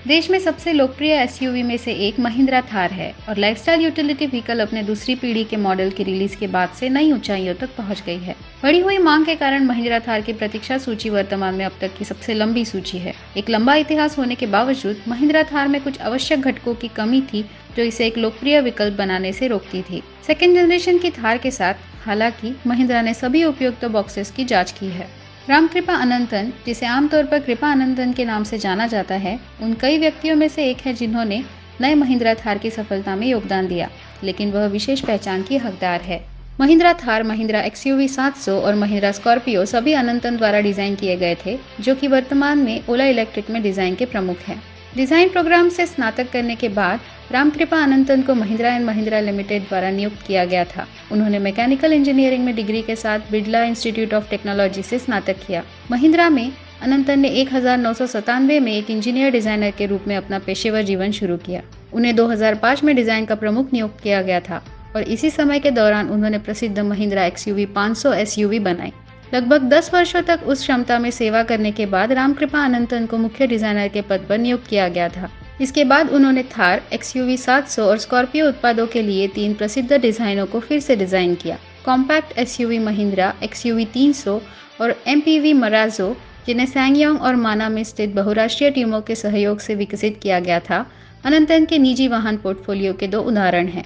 देश में सबसे लोकप्रिय एसयूवी में से एक महिंद्रा थार है और लाइफस्टाइल यूटिलिटी व्हीकल अपने दूसरी पीढ़ी के मॉडल की रिलीज के बाद से नई ऊंचाइयों तक पहुंच गई है। बढ़ी हुई मांग के कारण महिंद्रा थार की प्रतीक्षा सूची वर्तमान में अब तक की सबसे लंबी सूची है। एक लंबा इतिहास होने के बावजूद महिंद्रा थार में कुछ आवश्यक घटकों की कमी थी जो इसे एक लोकप्रिय विकल्प बनाने से रोकती थी। सेकेंड जनरेशन की थार के साथ हालांकि महिंद्रा ने सभी उपयुक्त बॉक्सेस की जाँच की है। रामकृपा अनंतन, जिसे आमतौर पर कृपा अनंतन के नाम से जाना जाता है, उन कई व्यक्तियों में से एक है जिन्होंने नए महिंद्रा थार की सफलता में योगदान दिया, लेकिन वह विशेष पहचान की हकदार है। महिंद्रा थार, महिंद्रा एक्सयूवी 700 और महिंद्रा स्कॉर्पियो सभी अनंतन द्वारा डिजाइन किए गए थे, जो कि वर्तमान में ओला इलेक्ट्रिक में डिजाइन के प्रमुख हैं। डिजाइन प्रोग्राम से स्नातक करने के बाद रामकृपा अनंतन को महिंद्रा एंड महिंद्रा लिमिटेड द्वारा नियुक्त किया गया था। उन्होंने मैकेनिकल इंजीनियरिंग में डिग्री के साथ बिड़ला इंस्टीट्यूट ऑफ टेक्नोलॉजी से स्नातक किया। महिंद्रा में अनंतन ने 1997 में एक इंजीनियर डिजाइनर के रूप में अपना पेशेवर जीवन शुरू किया। उन्हें 2005 में डिजाइन का प्रमुख नियुक्त किया गया था और इसी समय के दौरान उन्होंने प्रसिद्ध महिंद्रा एक्सयूवी 500 एसयूवी बनाई। लगभग 10 वर्षों तक उस क्षमता में सेवा करने के बाद रामकृपा अनंतन को मुख्य डिजाइनर के पद पर नियुक्त किया गया था। इसके बाद उन्होंने थार, एक्सयूवी 700 और स्कॉर्पियो उत्पादों के लिए 3 प्रसिद्ध डिजाइनों को फिर से डिजाइन किया। कॉम्पैक्ट एसयूवी महिंद्रा, एक्सयूवी 300 और एमपीवी मराजो, जिन्हें सैंगयोंग और माना में स्थित बहुराष्ट्रीय टीमों के सहयोग से विकसित किया गया था, अनंतन के निजी वाहन पोर्टफोलियो के 2 उदाहरण हैं।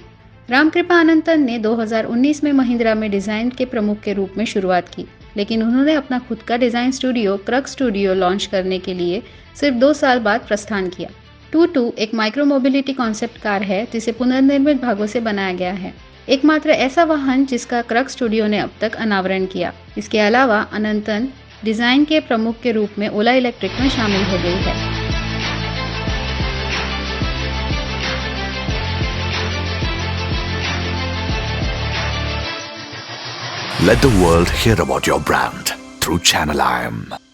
रामकृपा अनंतन ने 2019 में महिंद्रा में डिजाइन के प्रमुख के रूप में शुरुआत की, लेकिन उन्होंने अपना खुद का design studio crux studio launch करने के लिए सिर्फ 2 साल बाद प्रस्थान किया। 22 एक माइक्रो मोबिलिटी कॉन्सेप्ट कार है जिसे पुनर्निर्मित भागों से बनाया गया है, एकमात्र ऐसा वाहन जिसका क्रक्स स्टूडियो ने अब तक अनावरण किया। इसके अलावा अनंतन डिजाइन के प्रमुख के रूप में ओला इलेक्ट्रिक में शामिल हो गई है। Let the world hear about your brand through Channel IM.